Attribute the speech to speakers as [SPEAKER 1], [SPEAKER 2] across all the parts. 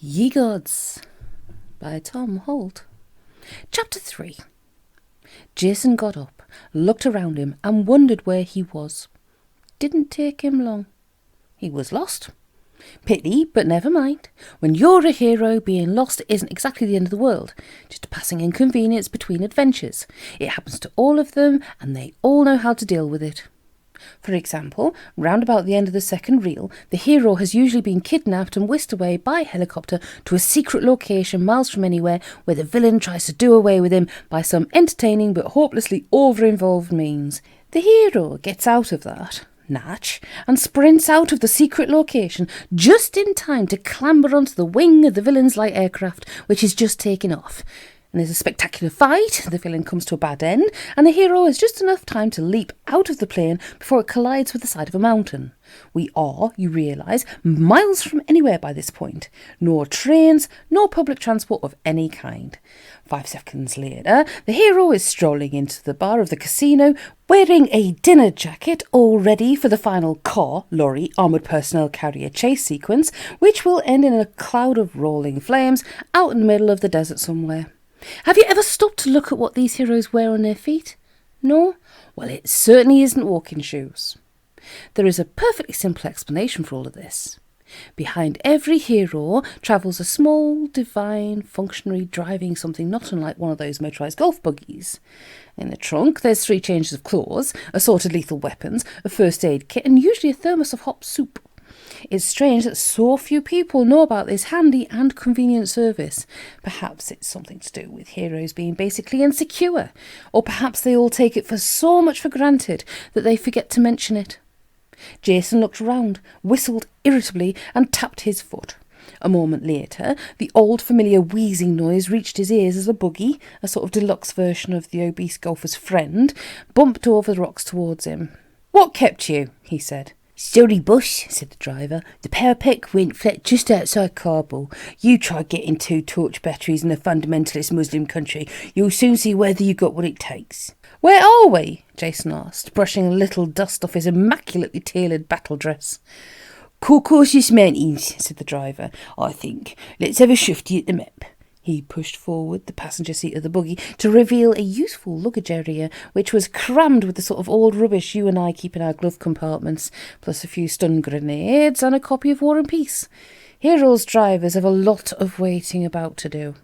[SPEAKER 1] Ye Gods by Tom Holt. Chapter 3. Jason got up, looked around him and wondered where he was. Didn't take him long. He was lost. Pity, but never mind. When you're a hero, being lost isn't exactly the end of the world, just a passing inconvenience between adventures. It happens to all of them and they all know how to deal with it. For example, round about the end of the second reel, the hero has usually been kidnapped and whisked away by helicopter to a secret location miles from anywhere where the villain tries to do away with him by some entertaining but hopelessly over-involved means. The hero gets out of that natch and sprints out of the secret location just in time to clamber onto the wing of the villain's light aircraft, which is just taking off. And there's a spectacular fight, the villain comes to a bad end, and the hero has just enough time to leap out of the plane before it collides with the side of a mountain. We are, you realise, miles from anywhere by this point. No trains, no public transport of any kind. 5 seconds later, the hero is strolling into the bar of the casino, wearing a dinner jacket, all ready for the final car, lorry, armoured personnel carrier chase sequence, which will end in a cloud of rolling flames out in the middle of the desert somewhere. Have you ever stopped to look at what these heroes wear on their feet? No? Well, it certainly isn't walking shoes. There is a perfectly simple explanation for all of this. Behind every hero travels a small, divine functionary driving something not unlike one of those motorised golf buggies. In the trunk, there's 3 changes of clothes, assorted lethal weapons, a first aid kit, and usually a thermos of hot soup. It's strange that so few people know about this handy and convenient service. Perhaps it's something to do with heroes being basically insecure, or perhaps they all take it for so much for granted that they forget to mention it. Jason looked round, whistled irritably and tapped his foot. A moment later, the old familiar wheezing noise reached his ears as a buggy, a sort of deluxe version of the obese golfer's friend, bumped over the rocks towards him. "What kept you?" he said.
[SPEAKER 2] "Sorry, boss," said the driver. "The power pack went flat just outside Kabul. You try getting 2 torch batteries in a fundamentalist Muslim country. You'll soon see whether you got what it takes."
[SPEAKER 1] "Where are we?" Jason asked, brushing a little dust off his immaculately tailored battle dress.
[SPEAKER 2] "Caucasus Mountains," said the driver, "I think. Let's have a shifty at the map."
[SPEAKER 1] He pushed forward the passenger seat of the buggy to reveal a useful luggage area, which was crammed with the sort of old rubbish you and I keep in our glove compartments, plus a few stun grenades and a copy of War and Peace. Heroes' drivers have a lot of waiting about to do.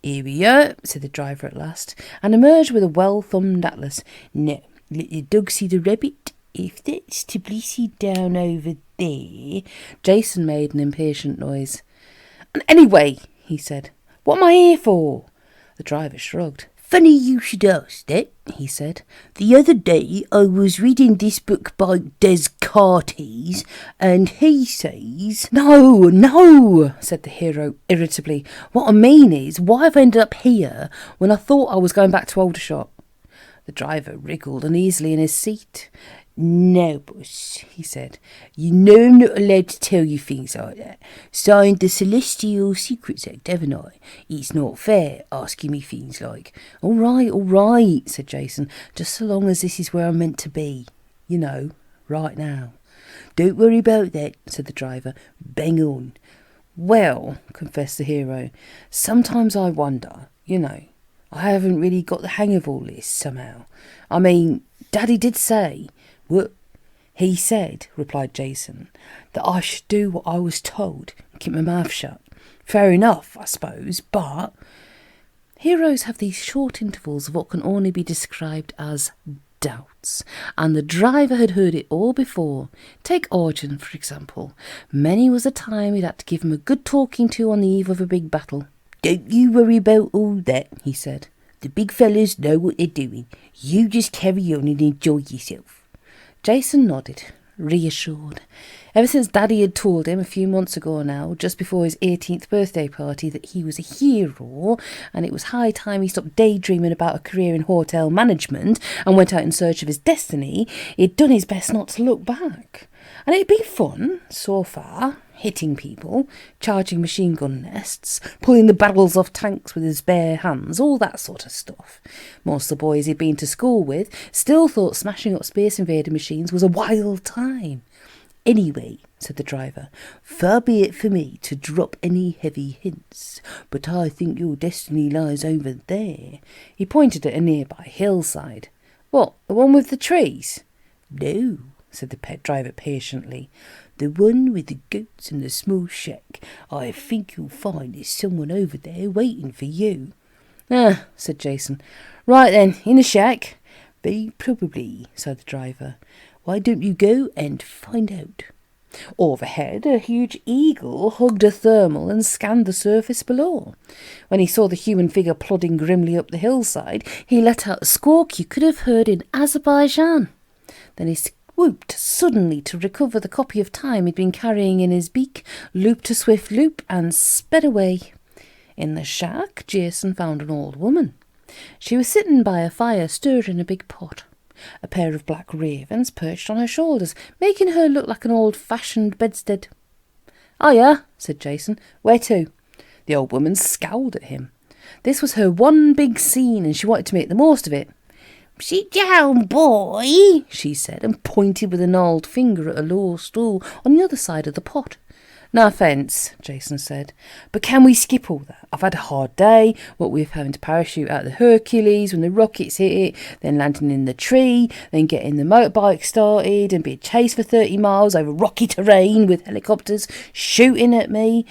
[SPEAKER 2] "Here we are," said the driver at last, and emerged with a well-thumbed atlas. "Now, let the dog see the rabbit. If that's Tbilisi down over there..."
[SPEAKER 1] Jason made an impatient noise. "And anyway," he said, "what am I here for?" The driver shrugged.
[SPEAKER 2] "Funny you should ask that," he said. "The other day I was reading this book by Descartes, and he says..."
[SPEAKER 1] No, said the hero irritably. "What I mean is, why have I ended up here when I thought I was going back to Aldershot?" The driver wriggled uneasily in his seat.
[SPEAKER 2] "Now, boss," he said, "you know I'm not allowed to tell you things like that. Signed the Celestial Secrets Act, haven't I? It's not fair asking me things like..."
[SPEAKER 1] All right, said Jason, "just so long as this is where I'm meant to be. You know, right now."
[SPEAKER 2] "Don't worry about that," said the driver. "Bang on."
[SPEAKER 1] "Well," confessed the hero, "sometimes I wonder, I haven't really got the hang of all this somehow. I mean, Daddy did say..."
[SPEAKER 2] "What?"
[SPEAKER 1] "He said," replied Jason, "that I should do what I was told and keep my mouth shut. Fair enough, I suppose, but..." Heroes have these short intervals of what can only be described as doubts, and the driver had heard it all before. Take Origin, for example. Many was the time he'd had to give him a good talking to on the eve of a big battle.
[SPEAKER 2] "Don't you worry about all that," he said. "The big fellas know what they're doing. You just carry on and enjoy yourself."
[SPEAKER 1] Jason nodded, reassured. Ever since Daddy had told him a few months ago now, just before his 18th birthday party, that he was a hero and it was high time he stopped daydreaming about a career in hotel management and went out in search of his destiny, he'd done his best not to look back. And it'd been fun, so far, hitting people, charging machine gun nests, pulling the barrels off tanks with his bare hands, all that sort of stuff. Most of the boys he'd been to school with still thought smashing up Space Invader machines was a wild time.
[SPEAKER 2] Anyway, said the driver, far be it for me to drop any heavy hints, but I think your destiny lies over there.
[SPEAKER 1] He pointed at a nearby hillside. What, the one with the trees?
[SPEAKER 2] No, said the pet driver patiently. The one with the goats and the small shack. I think you'll find there's someone over there waiting for you.
[SPEAKER 1] Ah, said Jason. Right then, in the shack?
[SPEAKER 2] Very probably, said the driver. Why don't you go and find out?
[SPEAKER 1] Overhead, a huge eagle hugged a thermal and scanned the surface below. When he saw the human figure plodding grimly up the hillside, he let out a squawk you could have heard in Azerbaijan. Then he swooped suddenly to recover the copy of Time he'd been carrying in his beak, looped a swift loop, and sped away. In the shack, Jason found an old woman. She was sitting by a fire, stirring a big pot. A pair of black ravens perched on her shoulders, making her look like an old-fashioned bedstead. "Hiya," said Jason. "Where to?" The old woman scowled at him. This was her one big scene, and she wanted to make the most of it.
[SPEAKER 2] "Sit down, boy," she said,
[SPEAKER 1] and pointed with a gnarled finger at a low stool on the other side of the pot. "No offence," Jason said, "but can we skip all that? I've had a hard day, what with having to parachute out of the Hercules when the rockets hit it, then landing in the tree, then getting the motorbike started and being chased for 30 miles over rocky terrain with helicopters shooting at me.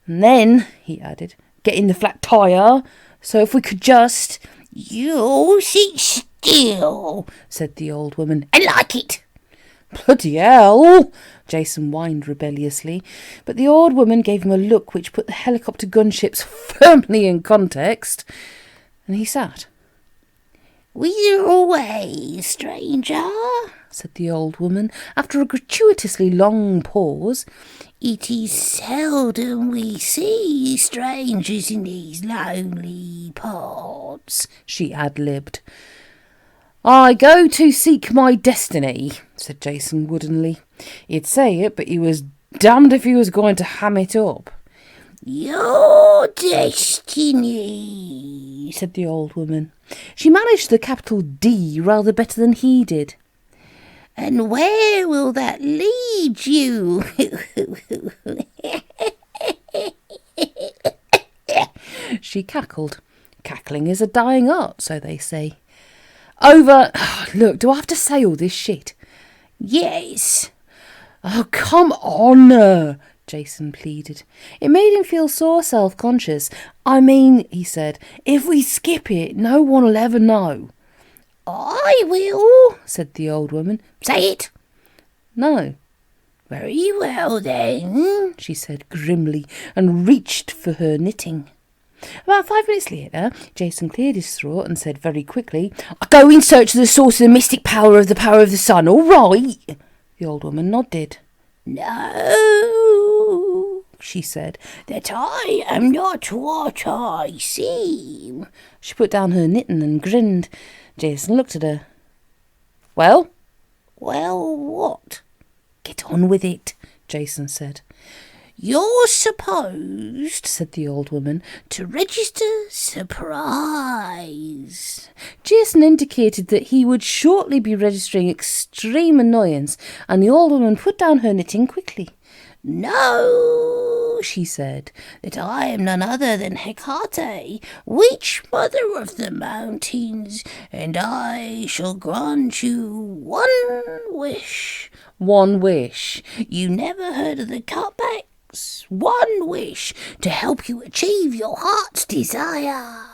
[SPEAKER 1] And then," he added, "getting the flat tyre. So if we could just—"
[SPEAKER 2] "You sit still," said the old woman. "I like it."
[SPEAKER 1] "Bloody hell!" Jason whined rebelliously, but the old woman gave him a look which put the helicopter gunships firmly in context, and he sat.
[SPEAKER 2] "Whither away, stranger?" said the old woman, after a gratuitously long pause. "It is seldom we see strangers in these lonely parts," she ad-libbed.
[SPEAKER 1] "I go to seek my destiny," said Jason woodenly. He'd say it, but he was damned if he was going to ham it up.
[SPEAKER 2] "Your destiny," said the old woman.
[SPEAKER 1] She managed the capital D rather better than he did.
[SPEAKER 2] "And where will that lead you?"
[SPEAKER 1] She cackled. Cackling is a dying art, so they say. "Over... Look, do I have to say all this shit?"
[SPEAKER 2] "Yes."
[SPEAKER 1] "Oh, come on," Jason pleaded. It made him feel so self-conscious. "I mean," he said, "if we skip it, no one will ever know."
[SPEAKER 2] "I will," said the old woman. "Say it."
[SPEAKER 1] "No."
[SPEAKER 2] "Very well, then," she said grimly, and reached for her knitting.
[SPEAKER 1] About 5 minutes later, Jason cleared his throat and said very quickly, "I go in search of the source of the mystic power of the sun, all right?" The old woman nodded.
[SPEAKER 2] "No," she said, "that I am not what I seem."
[SPEAKER 1] She put down her knitting and grinned. Jason looked at her. "Well?"
[SPEAKER 2] "Well, what?"
[SPEAKER 1] "Get on with it," Jason said.
[SPEAKER 2] "You're supposed," said the old woman, "to register surprise."
[SPEAKER 1] Jason indicated that he would shortly be registering extreme annoyance, and the old woman put down her knitting quickly.
[SPEAKER 2] "No," she said, "that I am none other than Hecate, witch mother of the mountains, and I shall grant you one wish."
[SPEAKER 1] "One wish?"
[SPEAKER 2] "You never heard of the cutbacks? One wish to help you achieve your heart's desire.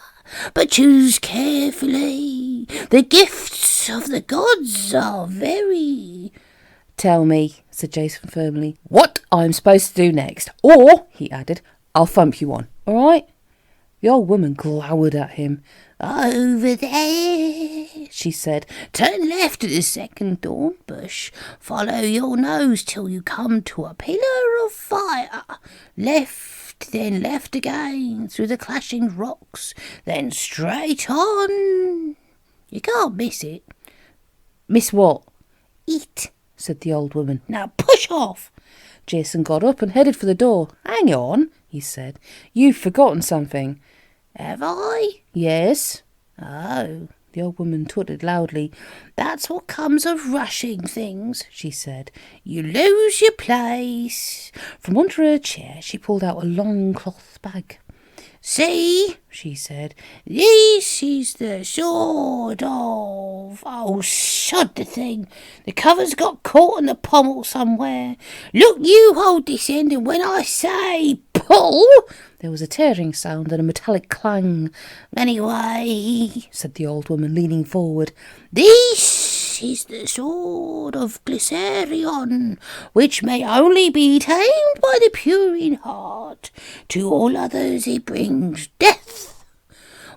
[SPEAKER 2] But choose carefully. The gifts of the gods are very—"
[SPEAKER 1] "Tell me," said Jason firmly, "what I'm supposed to do next. Or," he added, "I'll thump you one, all right?" The old woman glowered at him.
[SPEAKER 2] "Over there," she said. "Turn left at the second thorn bush. Follow your nose till you come to a pillar of fire. Left, then left again through the clashing rocks. Then straight on. You can't miss it."
[SPEAKER 1] "Miss what?"
[SPEAKER 2] "It," said the old woman. "Now push off."
[SPEAKER 1] Jason got up and headed for the door. "Hang on," he said. "You've forgotten something."
[SPEAKER 2] "Have I?"
[SPEAKER 1] "Yes."
[SPEAKER 2] "Oh,
[SPEAKER 1] The old woman tooted loudly.
[SPEAKER 2] "That's what comes of rushing things," she said. "You lose your place."
[SPEAKER 1] From under her chair she pulled out a long cloth bag.
[SPEAKER 2] "See," she said, "this is the sort of... Oh, sod the thing. The cover's got caught in the pommel somewhere. Look, you hold this end, and when I say pull..."
[SPEAKER 1] There was a tearing sound and a metallic clang.
[SPEAKER 2] "Anyway," said the old woman, leaning forward, "this is the sort of glycerion which may only be tamed by the pure in heart. To all others it brings death.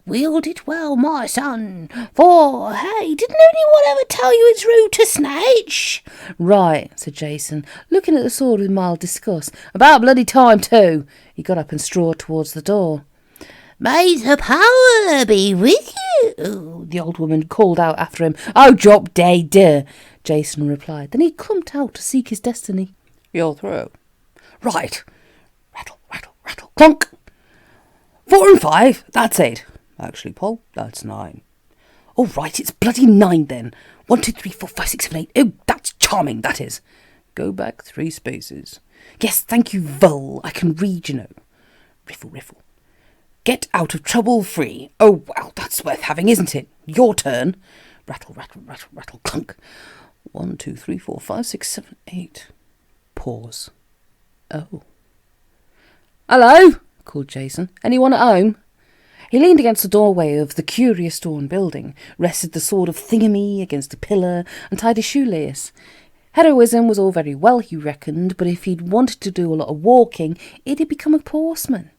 [SPEAKER 2] Wield it well, my son, for, hey, didn't anyone ever tell you it's rude to snatch?"
[SPEAKER 1] "Right," said Jason, looking at the sword with mild disgust. "About bloody time, too." He got up and strode towards the door.
[SPEAKER 2] "May the power be with you,"
[SPEAKER 1] the old woman called out after him. "Oh, drop dead," Jason replied. Then he clumped out to seek his destiny.
[SPEAKER 3] "You're through."
[SPEAKER 1] "Right." Rattle, rattle, rattle, clunk. 4 and 5, that's it. Actually, Paul, that's 9. All right, it's bloody 9 then. 1, 2, 3, 4, 5, 6, 7, 8. Oh, that's charming, that is. Go back 3 spaces. Yes, thank you, Vull. I can read, you know. Riffle, riffle. Get out of trouble free. Oh, well, that's worth having, isn't it? Your turn. Rattle, rattle, rattle, rattle, clunk. 1, 2, 3, 4, 5, 6, 7, 8. Pause. Oh. "Hello," called Jason. "Anyone at home?" He leaned against the doorway of the curious stone building, rested the sword of Thingamy against a pillar, and tied his shoelace. Heroism was all very well, he reckoned, but if he'd wanted to do a lot of walking, he'd become a horseman.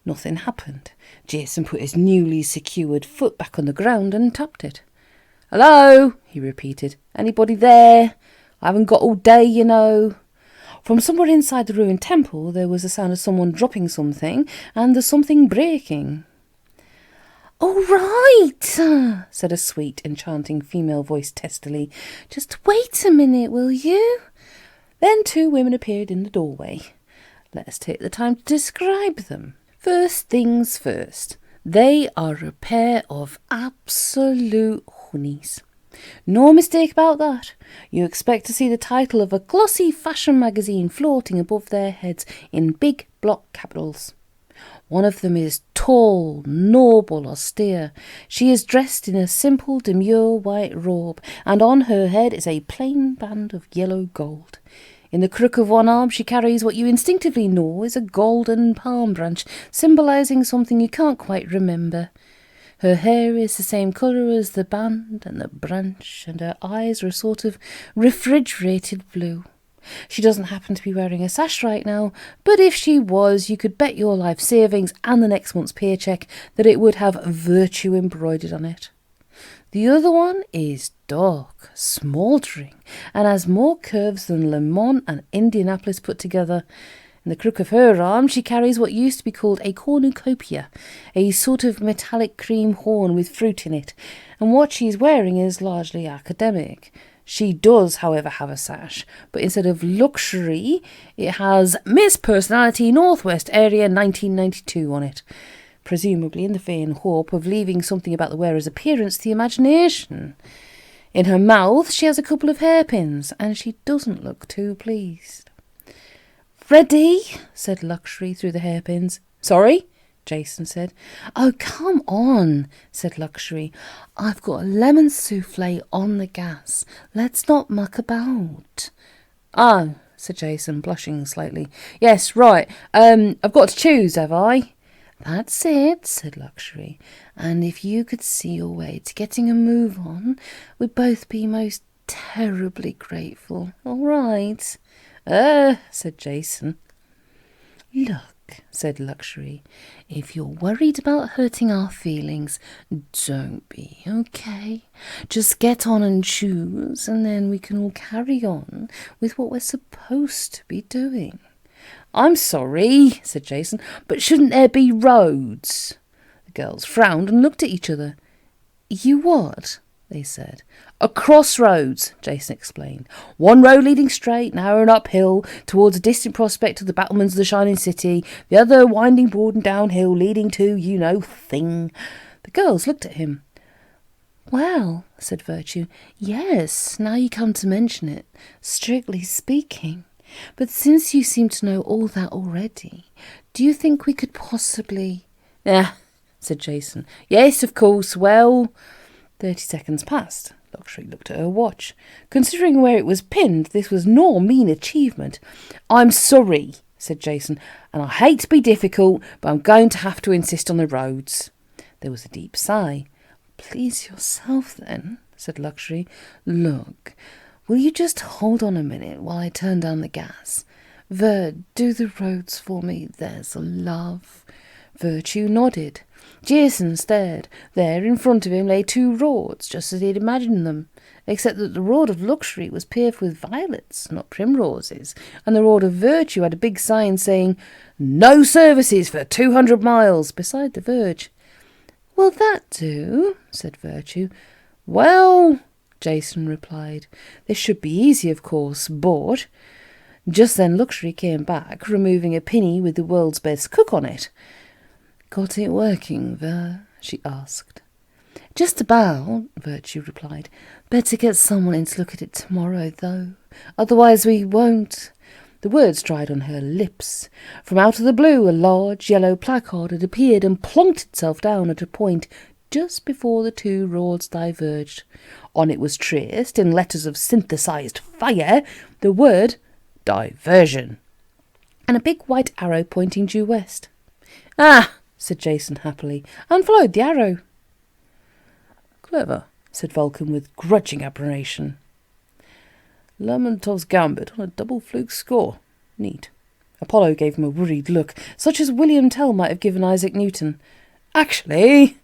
[SPEAKER 1] Nothing happened. Jason put his newly secured foot back on the ground and tapped it. "Hello," he repeated. "Anybody there? I haven't got all day, you know." From somewhere inside the ruined temple there was the sound of someone dropping something, and the something breaking. "All right," said a sweet, enchanting female voice testily. "Just wait a minute, will you?" Then 2 women appeared in the doorway. Let us take the time to describe them. First things first. They are a pair of absolute honeys. No mistake about that. You expect to see the title of a glossy fashion magazine floating above their heads in big block capitals. One of them is tall, noble, austere. She is dressed in a simple, demure white robe, and on her head is a plain band of yellow gold. In the crook of one arm she carries what you instinctively know is a golden palm branch, symbolising something you can't quite remember. Her hair is the same colour as the band and the branch, and her eyes are a sort of refrigerated blue. She doesn't happen to be wearing a sash right now, but if she was, you could bet your life savings and the next month's paycheck that it would have virtue embroidered on it. The other one is dark, smouldering, and has more curves than Le Mans and Indianapolis put together. In the crook of her arm she carries what used to be called a cornucopia, a sort of metallic cream horn with fruit in it, and what she's wearing is largely academic. She does, however, have a sash, but instead of luxury, it has Miss Personality Northwest Area 1992 on it, presumably in the vain hope of leaving something about the wearer's appearance to the imagination. In her mouth she has a couple of hairpins, and she doesn't look too pleased. "Ready?" said Luxury through the hairpins. "Sorry?" Jason said. "Oh, come on," said Luxury. "I've got a lemon souffle on the gas. Let's not muck about." "Ah," said Jason, blushing slightly. "Yes, right. I've got to choose, have I?" "That's it," said Luxury. "And if you could see your way to getting a move on, we'd both be most terribly grateful. All right?" Said Jason. "Look," said Luxury, "if you're worried about hurting our feelings, don't be, okay? Just get on and choose, and then we can all carry on with what we're supposed to be doing." "I'm sorry," said Jason, "but shouldn't there be roads?" The girls frowned and looked at each other. "You what?" they said. "A crossroads," Jason explained. "One road leading straight, narrow and uphill, towards a distant prospect of the battlements of the Shining City. The other winding broad and downhill, leading to, you know, thing." The girls looked at him. Well, said Virtue, yes, now you come to mention it, strictly speaking. But since you seem to know all that already, do you think we could possibly... said Jason. Yes, of course, well... 30 seconds passed. Luxury looked at her watch. Considering where it was pinned, this was no mean achievement. I'm sorry, said Jason, and I hate to be difficult, but I'm going to have to insist on the roads. There was a deep sigh. Please yourself, then, said Luxury. Look, will you just hold on a minute while I turn down the gas? Do the roads for me, there's a love. Virtue nodded. Jason stared. There in front of him lay 2 roads, just as he had imagined them, except that the road of Luxury was paved with violets, not primroses, and the road of Virtue had a big sign saying, "No services for 200 miles," beside the verge. Will that do? Said Virtue. Well, Jason replied, this should be easy, of course, but... Just then Luxury came back, removing a pinny with the world's best cook on it. Got it working, Ver? She asked. Just about, Virtue replied. Better get someone in to look at it tomorrow, though. Otherwise we won't... The words dried on her lips. From out of the blue, a large yellow placard had appeared and plonked itself down at a point just before the 2 roads diverged. On it was traced, in letters of synthesized fire, the word diversion, and a big white arrow pointing due west. Ah, said Jason happily, and followed the arrow. Clever, said Vulcan with grudging admiration. Lermontov's gambit on a double fluke score. Neat. Apollo gave him a worried look, such as William Tell might have given Isaac Newton. Actually,